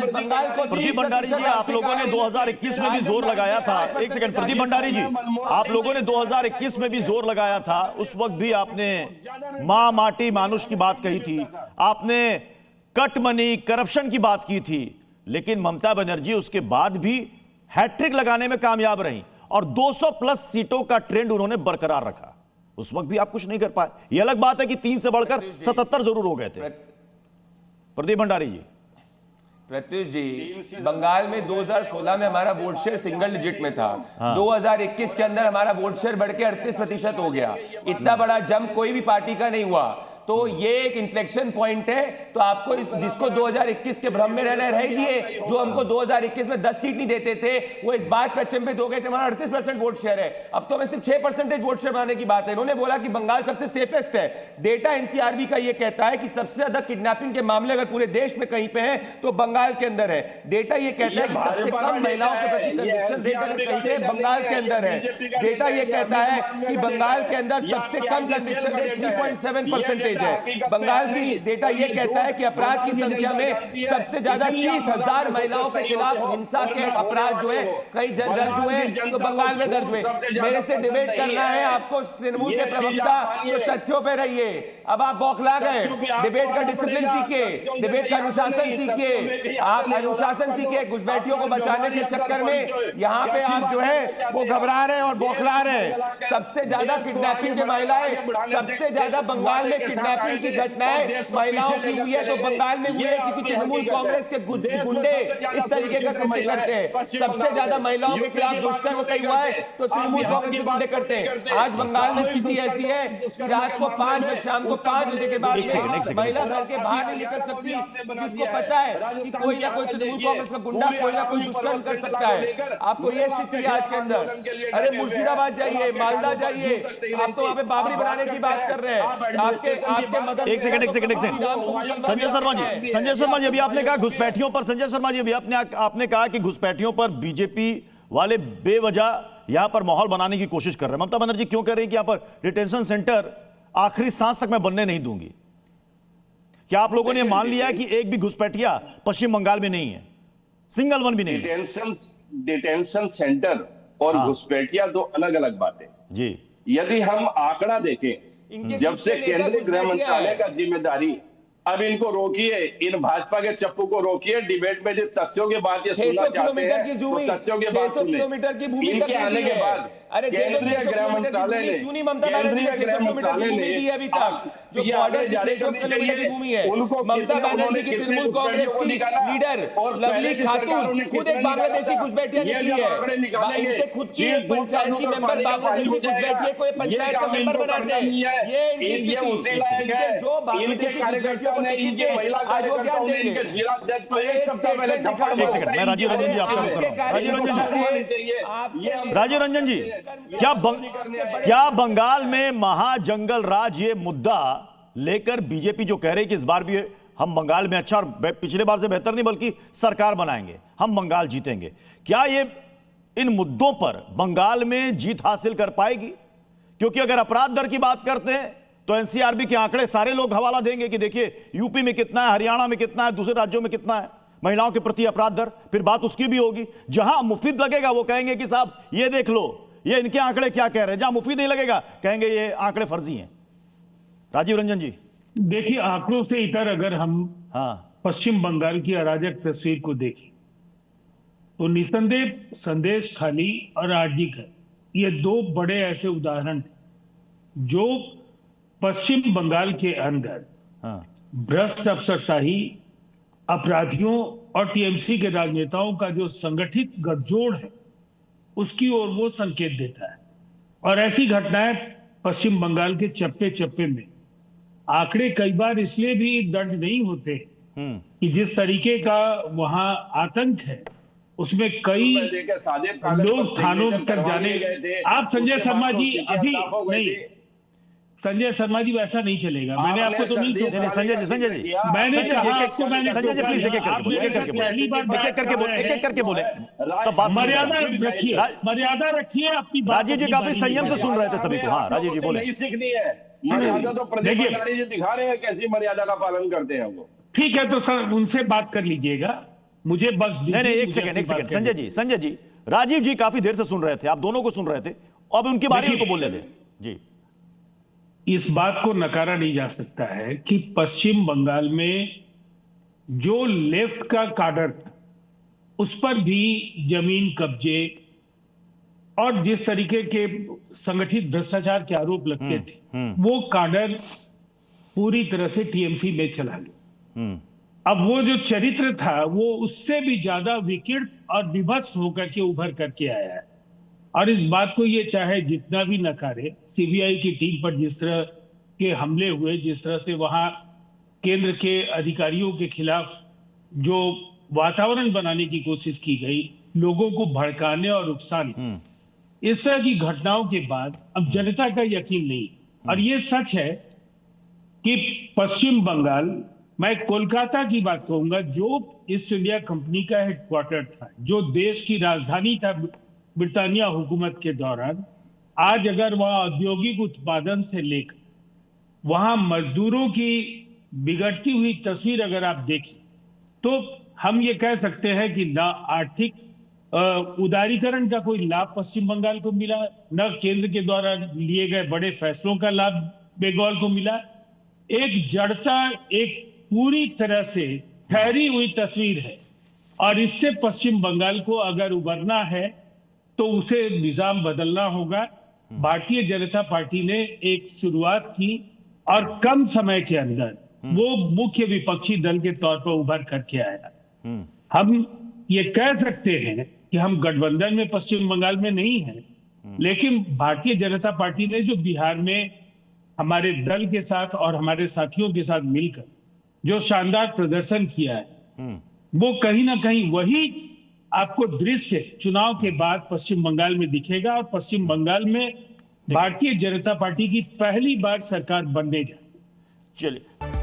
बंगाल को प्रदीप भंडारी जी, आप लोगों ने 2021 में भी जोर लगाया था। एक सेकंड प्रदीप भंडारी जी, आप लोगों ने 2021 में भी जोर लगाया था। उस वक्त भी आपने मां माटी मानुष की बात कही थी, आपने कट मनी करप्शन की बात की थी, लेकिन ममता बनर्जी उसके बाद भी हैट्रिक लगाने में कामयाब रही और 200 प्लस सीटों का ट्रेंड उन्होंने बरकरार रखा। उस वक्त भी आप कुछ नहीं कर पाए। यह अलग बात है कि 3 से बढ़कर 77 जरूर हो गए थे। प्रदीप भंडारी जी, प्रत्युष जी, बंगाल में 2016 में हमारा वोट शेयर सिंगल डिजिट में था। 2021 के अंदर हमारा वोट शेयर बढ़ के 38% हो गया। इतना बड़ा जंप कोई भी पार्टी का नहीं हुआ। तो ये एक इन्फ्लेक्शन पॉइंट है। तो आपको जिसको 2021 के भ्रम में रहना रहिए, जो हमको 2021 में 10 सीट नहीं देते थे, वो इस बात पर अचंभित हो गए थे। हमारा 38% वोट शेयर है, अब तो हमें सिर्फ 6% वोट शेयर बनाने की बात है। उन्होंने बोला कि बंगाल सबसे सेफेस्ट है। डेटा एनसीआरबी का ये कहता है कि सबसे ज्यादा किडनैपिंग के मामले अगर पूरे देश में कहीं पे है तो बंगाल के अंदर है। डेटा ये कहता है कि सबसे कम महिलाओं के प्रति कन्विक्शन रेट अगर कहीं पे बंगाल के अंदर है। डेटा ये कहता है कि बंगाल के अंदर सबसे कम कन्विक्शन रेट 3.7% है। बंगाल की डेटा यह कहता है कि अपराध की संख्या में सबसे ज्यादा 30,000 महिलाओं के खिलाफ हिंसा के अपराध जो है कई दर्ज हुए, तो बंगाल में दर्ज हुए। मेरे से डिबेट करना है आपको, तृणमूल के प्रवक्ता, तो तथ्यों पे रहिए। अब आप बौखला गए। डिबेट का डिसिप्लिन सीखिए, डिबेट का अनुशासन सीखिए। आप अनुशासन सीखिए। घुसपैठियों को बचाने के चक्कर में यहाँ पे आप जो है वो घबरा रहे हैं और बौखला रहे हैं। सबसे ज्यादा किडनैपिंग की महिलाएं, सबसे ज्यादा बंगाल में किडनैपिंग की घटनाएं महिलाओं की हुई है तो बंगाल में हुई है, क्योंकि तृणमूल कांग्रेस के गुंडे इस तरीके का कृत्य करते हैं। सबसे ज्यादा महिलाओं के खिलाफ दुष्कर्म कहीं हुआ है तो तृणमूल कांग्रेस के गुंडे करते हैं। आज बंगाल में स्थिति ऐसी है कि रात को 5 बजे, शाम को 5 बजे के बाद महिला घर के बाहर नहीं निकल सकती, जिसको पता है कि कोई ना कोई तृणमूल कांग्रेस का गुंडा कोई ना कोई दुष्कर्म कर सकता है। आपको ये स्थिति है आज के अंदर। अरे मुर्शिदाबाद जाइए, मालदा जाइए, आप तो वहां पे बाबरी बनाने की बात कर रहे हैं। आपके मदद एक सेकंड संजय शर्मा जी, अभी आपने कहा घुसपैठियों पर, संजय शर्मा जी अभी आपने कहा कि घुसपैठियों पर बीजेपी वाले बेवजह यहां पर माहौल बनाने की कोशिश कर रहे हैं। ममता बनर्जी क्यों कह रही है कि यहां पर डिटेंशन सेंटर आखिरी सांस तक मैं बनने नहीं दूंगी? क्या आप लोगों ने मान लिया है कि एक भी घुसपैठिया पश्चिम बंगाल में नहीं है? सिंगल वन भी नहीं है? डिटेंशन सेंटर और घुसपैठिया दो अलग अलग बातें जी। यदि हम आंकड़ा देखें, जब से केंद्रीय गृह मंत्रालय का जिम्मेदारी, अब इनको रोकिए, इन भाजपा के चप्पू को रोकिए। डिबेट में जो तथ्यों के बाद ये सुनना चाहते हैं तो तथ्यों के बाद सुनिए। इनके आने के बाद केंद्रीय गृह मंत्रालय ने अभी तक जो बॉर्डर 600 किलोमीटर की भूमि है, उनको ममता बनर्जी की तृणमूल कांग्रेस की लीडर लवली खातून खुद एक बांग्लादेशी घुसपैठिया निकली है। इनके खुद की एक पंचायत की मेंबर बांग्लादेशी घुसपैठिए को पंचायत का मेंबर बनाते हैं। ये इनकी स्थिति जो बांग्लादेशी घुसपैठियों को आज वो क्या देंगे? मैं राजीव रंजन जी राजीव रंजन जी, क्या बंगाल में महाजंगल राज ये मुद्दा लेकर बीजेपी जो कह रही है कि इस बार भी हम बंगाल में अच्छा और पिछले बार से बेहतर नहीं बल्कि सरकार बनाएंगे, हम बंगाल जीतेंगे, क्या ये इन मुद्दों पर बंगाल में जीत हासिल कर पाएगी? क्योंकि अगर अपराध दर की बात करते हैं तो एनसीआरबी के आंकड़े सारे लोग हवाला देंगे कि देखिए यूपी में कितना है, हरियाणा में कितना है, दूसरे राज्यों में कितना है महिलाओं के प्रति अपराध दर। फिर बात उसकी भी होगी। जहां मुफीद लगेगा वो कहेंगे कि साहब ये देख लो, ये इनके आंकड़े क्या कह रहे हैं। जहां मुफीद नहीं लगेगा कहेंगे ये आंकड़े फर्जी हैं। राजीव रंजन जी, देखिए आंकड़ों से इतर अगर हम पश्चिम बंगाल की अराजक तस्वीर को देखें तो निसंदेह संदेश खाली और आरजी घर, ये दो बड़े ऐसे उदाहरण जो पश्चिम बंगाल के अंदर भ्रष्ट अफसरशाही, अपराधियों और टीएमसी के राजनेताओं का जो संगठित गठजोड़ है उसकी ओर वो संकेत देता है। और ऐसी घटनाएं पश्चिम बंगाल के चप्पे चप्पे में, आंकड़े कई बार इसलिए भी दर्ज नहीं होते कि जिस तरीके का वहां आतंक है उसमें कई लोग थानों तक जाने। आप संजय शर्मा जी अभी नहीं, संजय शर्मा जी वैसा नहीं चलेगा। मैंने आपको तो नहीं संजय जी मैंने कहा आपको, मैंने संजय जी प्लीज एक एक करके बोले तो बात मर्यादा रखिए, मर्यादा रखिए अपनी बात। राजीव जी काफी संयम से सुन रहे थे सभी को। हाँ राजीव जी बोले। सीखनी है मर्यादा तो प्रदीप भंडारी जी दिखा रहे हैं कैसी मर्यादा का पालन करते हैं वो। ठीक है तो सर उनसे बात कर लीजिएगा। मुझे बख्श दीजिए। नहीं, एक सेकंड संजय जी, राजीव जी काफी देर से सुन रहे थे, आप दोनों को सुन रहे थे, अब उनकी बारी, उनको बोलने दें जी। इस बात को नकारा नहीं जा सकता है कि पश्चिम बंगाल में जो लेफ्ट का काडर था उस पर भी जमीन कब्जे और जिस तरीके के संगठित भ्रष्टाचार के आरोप लगते थे वो काडर पूरी तरह से टीएमसी में चला गया। अब वो जो चरित्र था वो उससे भी ज्यादा विकृत और विभत्स होकर के उभर करके आया है। और इस बात को ये चाहे जितना भी नकारे, सीबीआई की टीम पर जिस तरह के हमले हुए, जिस तरह से वहां केंद्र के अधिकारियों के खिलाफ जो वातावरण बनाने की कोशिश की गई, लोगों को भड़काने और उकसाने, इस तरह की घटनाओं के बाद अब जनता का यकीन नहीं। और ये सच है कि पश्चिम बंगाल, मैं कोलकाता की बात कहूंगा, जो ईस्ट इंडिया कंपनी का हेडक्वार्टर था, जो देश की राजधानी था ब्रिटानिया हुकूमत के दौरान, आज अगर वह औद्योगिक उत्पादन से लेकर वहां मजदूरों की बिगड़ती हुई तस्वीर अगर आप देखें तो हम ये कह सकते हैं कि ना आर्थिक उदारीकरण का कोई लाभ पश्चिम बंगाल को मिला, न केंद्र के द्वारा लिए गए बड़े फैसलों का लाभ बंगाल को मिला। एक जड़ता, एक पूरी तरह से ठहरी हुई तस्वीर है। और इससे पश्चिम बंगाल को अगर उबरना है तो उसे निजाम बदलना होगा। भारतीय जनता पार्टी ने एक शुरुआत की और कम समय के अंदर वो मुख्य विपक्षी दल के तौर पर उभर करके आया। हम ये कह सकते हैं कि हम गठबंधन में पश्चिम बंगाल में नहीं हैं, लेकिन भारतीय जनता पार्टी ने जो बिहार में हमारे दल के साथ और हमारे साथियों के साथ मिलकर जो शानदार प्रदर्शन किया है, वो कहीं ना कहीं वही आपको दृश्य चुनाव के बाद पश्चिम बंगाल में दिखेगा। और पश्चिम बंगाल में भारतीय जनता पार्टी की पहली बार सरकार बनने जा रही है। चलिए।